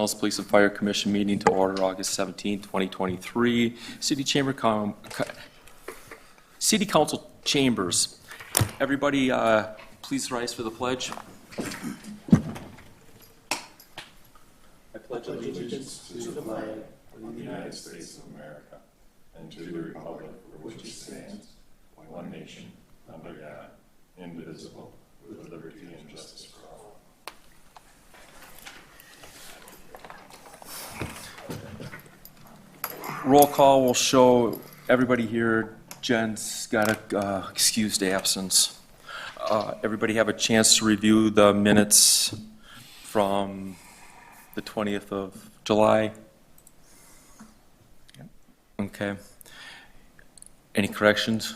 Mills Police and Fire Commission meeting to order August 17, 2023. City Council Chambers. Everybody, please rise for the pledge. I pledge allegiance to the flag of the United States of America and to the republic for which it stands, one nation, under God, indivisible, with liberty and justice for all. Roll call will show everybody here. Jen's got a excused absence. Everybody have a chance to review the minutes from the 20th of July? Okay. Any corrections?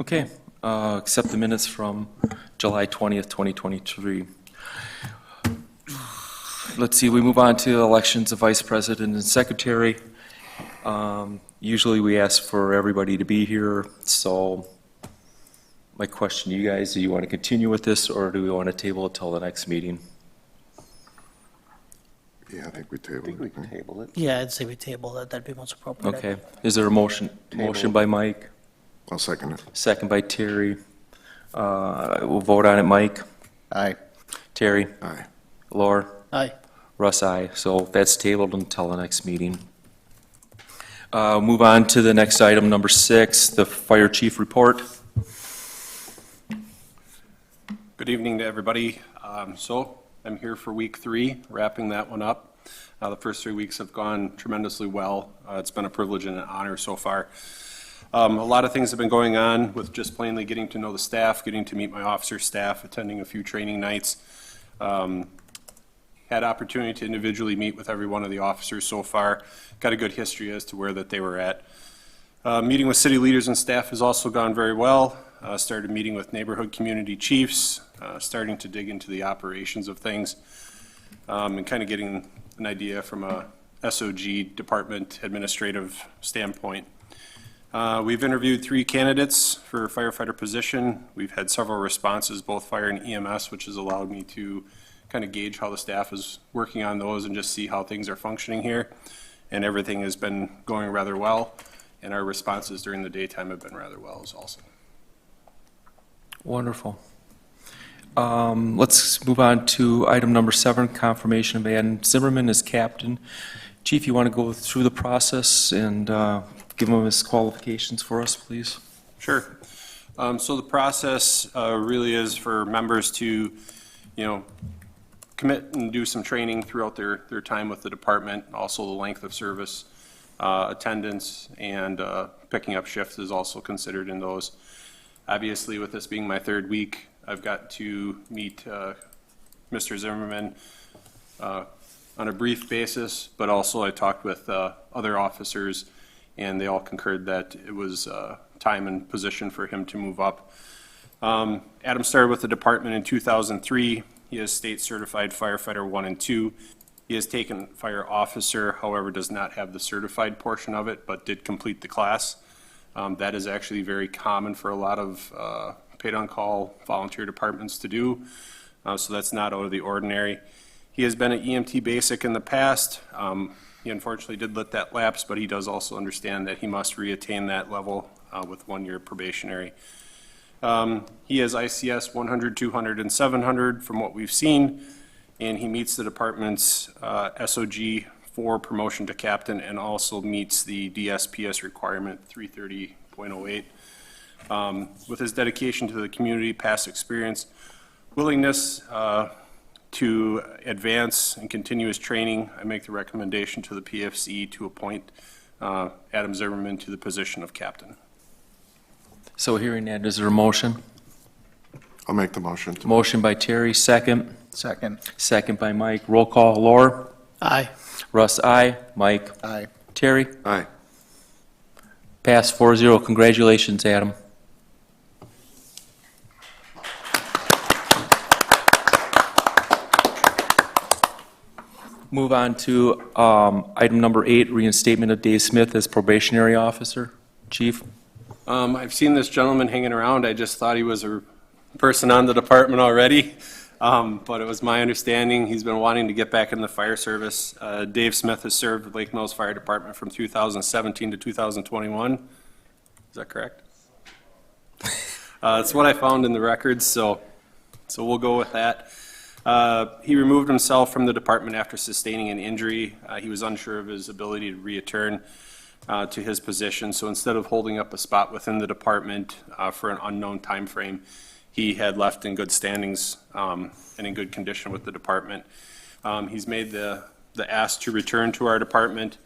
Okay. Accept the minutes from July 20th, 2023. Let's see, we move on to elections of vice president and secretary. Usually we ask for everybody to be here, so my question to you guys, do you want to continue with this or do we want to table it till the next meeting? Yeah, I think we table it. I think we can table it. Yeah, I'd say we table it. That'd be most appropriate. Okay, is there a motion? Table. Motion by Mike, I'll second it. second by Terry. We'll vote on it. Mike? Aye. Terry? Aye. Laura? Aye. Russ, aye. So that's tabled until the next meeting. Move on to the next item, number 6, the fire chief report. Good evening to everybody. So I'm here for week 3, wrapping that one up. The first 3 weeks have gone tremendously well. It's been a privilege and an honor so far. A lot of things have been going on with just plainly getting to know the staff, getting to meet my officer staff, attending a few training nights. Had opportunity to individually meet with every one of the officers so far. Got a good history as to where that they were at. Meeting with city leaders and staff has also gone very well. Started meeting with neighborhood community chiefs, starting to dig into the operations of things, and kind of getting an idea from a SOG department administrative standpoint. We've interviewed 3 candidates for firefighter position. We've had several responses, both fire and EMS, which has allowed me to kind of gauge how the staff is working on those and just see how things are functioning here. And everything has been going rather well, and our responses during the daytime have been rather well as also. Wonderful. Let's move on to item number 7, confirmation of Adam Zimmerman as captain. Chief, you want to go through the process and give him his qualifications for us, please? Sure. So the process really is for members to, commit and do some training throughout their time with the department. Also the length of service, attendance, and picking up shifts is also considered in those. Obviously, with this being my 3rd week, I've got to meet Mr. Zimmerman on a brief basis, but also I talked with other officers, and they all concurred that it was time and position for him to move up. Adam started with the department in 2003. He is state certified firefighter 1 and 2. He has taken fire officer, however, does not have the certified portion of it, but did complete the class. That is actually very common for a lot of paid on call volunteer departments to do. So that's not out of the ordinary. He has been an EMT basic in the past. He unfortunately did let that lapse, but he does also understand that he must reattain that level with 1 year probationary. He has ICS 100, 200, and 700 from what we've seen, and he meets the department's SOG for promotion to captain and also meets the DSPS requirement 330.08. With his dedication to the community, past experience, willingness to advance and continue his training, I make the recommendation to the PFC to appoint Adam Zimmerman to the position of captain. So hearing that, is there a motion? I'll make the motion. Motion by Terry, second. Second. Second by Mike. Roll call. Laura? Aye. Russ, aye. Mike? Aye. Terry? Aye. Pass 4-0. Congratulations, Adam. Move on to item number 8, reinstatement of Dave Smith as probationary officer. Chief? I've seen this gentleman hanging around. I just thought he was a person on the department already. But it was my understanding he's been wanting to get back in the fire service. Dave Smith has served the Lake Mills Fire Department from 2017 to 2021. Is that correct? That's what I found in the records, so we'll go with that. He removed himself from the department after sustaining an injury. He was unsure of his ability to return to his position, so instead of holding up a spot within the department for an unknown time frame, he had left in good standings and in good condition with the department. He's made the ask to return to our department,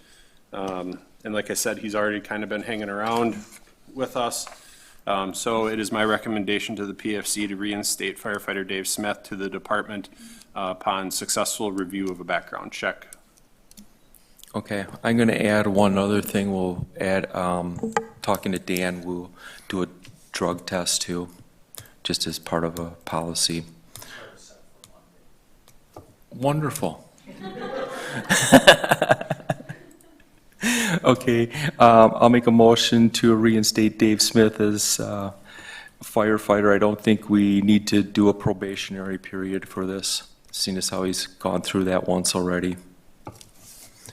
and like I said, he's already kind of been hanging around with us. So it is my recommendation to the PFC to reinstate firefighter Dave Smith to the department upon successful review of a background check. Okay, I'm going to add one other thing. We'll add, talking to Dan, we'll do a drug test too, just as part of a policy. Wonderful. Okay, I'll make a motion to reinstate Dave Smith as firefighter. I don't think we need to do a probationary period for this, seeing as how he's gone through that once already.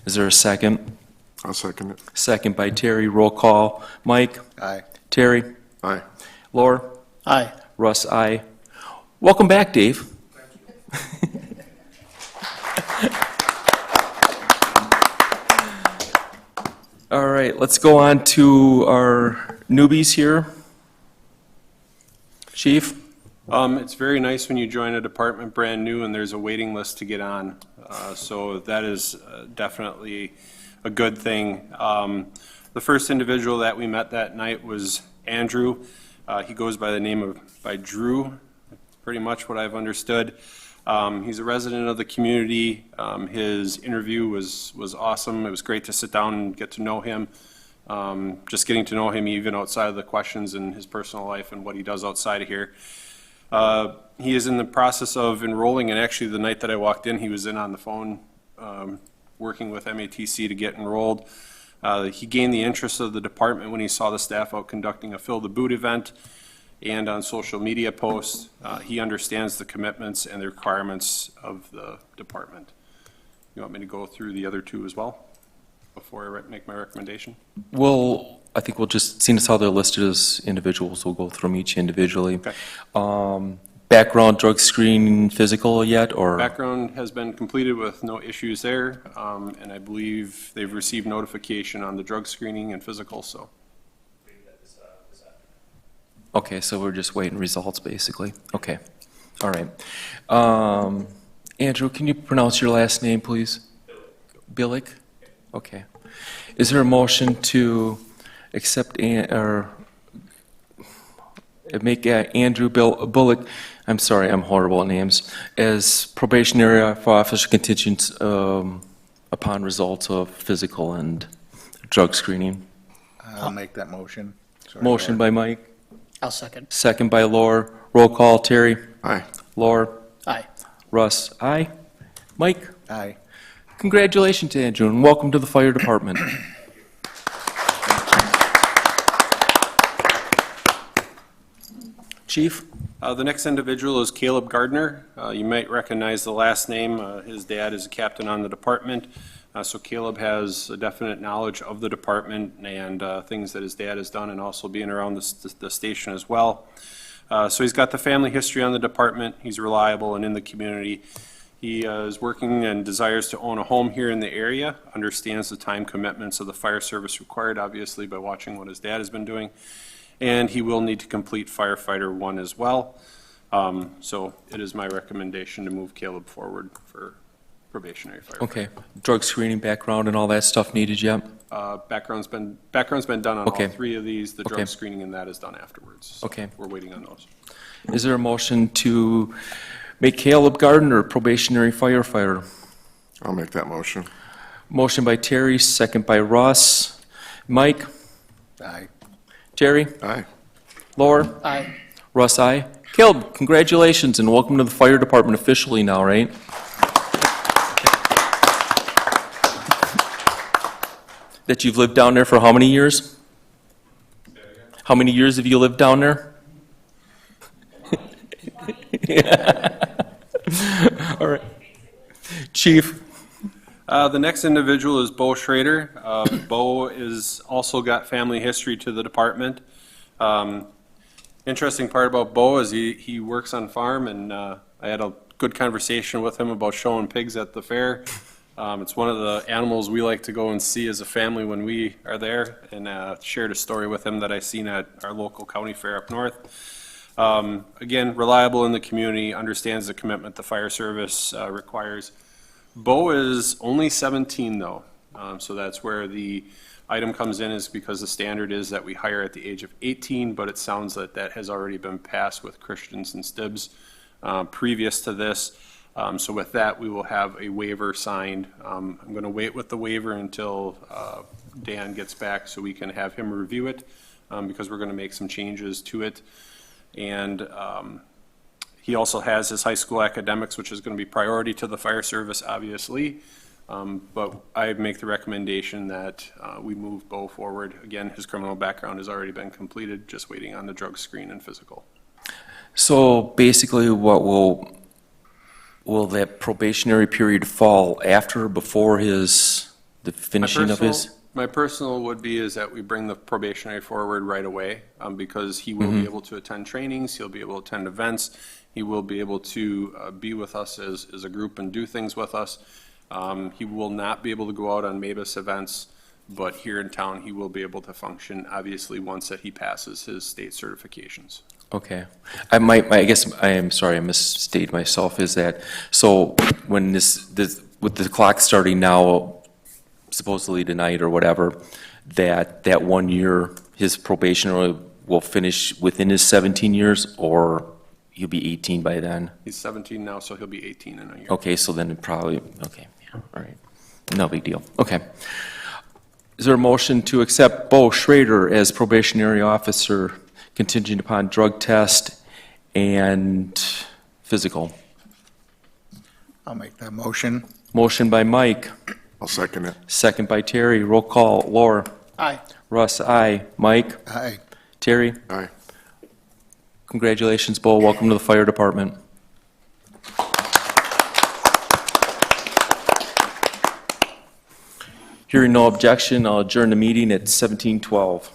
Is there a second? I'll second it. Second by Terry. Roll call. Mike? Aye. Terry? Aye. Laura? Aye. Russ, aye. Welcome back, Dave. All right, let's go on to our newbies here. Chief? It's very nice when you join a department brand new and there's a waiting list to get on. So that is definitely a good thing. The first individual that we met that night was Andrew. He goes by the name of Drew, pretty much what I've understood. He's a resident of the community. His interview was awesome. It was great to sit down and get to know him. Just getting to know him even outside of the questions in his personal life and what he does outside of here. He is in the process of enrolling, and actually the night that I walked in, he was in on the phone working with MATC to get enrolled. He gained the interest of the department when he saw the staff out conducting a Fill the Boot event and on social media posts. He understands the commitments and the requirements of the department. You want me to go through the other two as well before I make my recommendation? Well, I think we'll just, seeing as how they're listed as individuals, we'll go through them each individually. Okay. Background, drug screening, physical yet, or? Background has been completed with no issues there, and I believe they've received notification on the drug screening and physical, so. Okay, so we're just waiting results, basically. Okay, all right. Andrew, can you pronounce your last name, please? Billick. Okay. Is there a motion to accept or make Andrew Bullock, I'm sorry, I'm horrible at names, as probationary officer contingent upon results of physical and drug screening? I'll make that motion. Sorry, Motion by Mike, I'll second. second by Laura. Roll call, Terry. Aye. Laura. Aye. Russ. Aye. Mike. Laura. Aye. Congratulations, Andrew, and welcome to the fire department. Chief? The next individual is Caleb Gardner. You might recognize the last name. His dad is a captain on the department. So Caleb has a definite knowledge of the department and things that his dad has done, and also being around the station as well. So he's got the family history on the department. He's reliable and in the community. He is working and desires to own a home here in the area, understands the time commitments of the fire service required, obviously, by watching what his dad has been doing. And he will need to complete firefighter 1 as well. So it is my recommendation to move Caleb forward for probationary firefighter. Okay. Drug screening, background, and all that stuff needed yet? Background's been done on Okay. all 3 of these. The drug Okay. screening and that is done afterwards. So Okay. we're waiting on those. Is there a motion to make Caleb Gardner probationary firefighter? I'll make that motion. Motion by Terry, second by Russ. Mike? Aye. Terry? Aye. Laura? Aye. Russ, aye. Caleb, congratulations and welcome to the fire department officially now, right? That you've lived down there for how many years? How many years have you lived down there? All right. Chief? The next individual is Bo Schrader. Bo is also got family history to the department. Interesting part about Bo is he works on farm, and I had a good conversation with him about showing pigs at the fair. It's one of the animals we like to go and see as a family when we are there, and shared a story with him that I seen at our local county fair up north. Again, reliable in the community, understands the commitment the fire service requires. Bo is only 17 though, so that's where the item comes in, is because the standard is that we hire at the age of 18, but it sounds that that has already been passed with Christensen Stibbs previous to this. So with that, we will have a waiver signed. I'm going to wait with the waiver until Dan gets back so we can have him review it, because we're going to make some changes to it. And he also has his high school academics, which is going to be priority to the fire service, obviously. But I make the recommendation that we move Bo forward. Again, his criminal background has already been completed, just waiting on the drug screen and physical. So basically, what will that probationary period fall after or before the finishing of his? My personal would be is that we bring the probationary forward right away, because he will be able to attend trainings, he'll be able to attend events, he will be able to be with us as a group and do things with us. He will not be able to go out on MABUS events, but here in town, he will be able to function, obviously, once that he passes his state certifications. Okay. I guess, I am sorry, I misstated myself, is that, so when this, with the clock starting now, supposedly tonight or whatever, that 1 year, his probation will finish within his 17 years, or he'll be 18 by then? He's 17 now, so he'll be 18 in a year. Okay, so then it probably, okay, yeah, all right. No big deal. Okay. Is there a motion to accept Bo Schrader as probationary officer contingent upon drug test and physical? I'll make that motion. Motion by Mike, I'll second it. second by Terry. Roll call. Laura? Aye. Russ, aye. Mike? Aye. Terry? Aye. Congratulations, Bo. Welcome to the fire department. Hearing no objection, I'll adjourn the meeting at 17:12.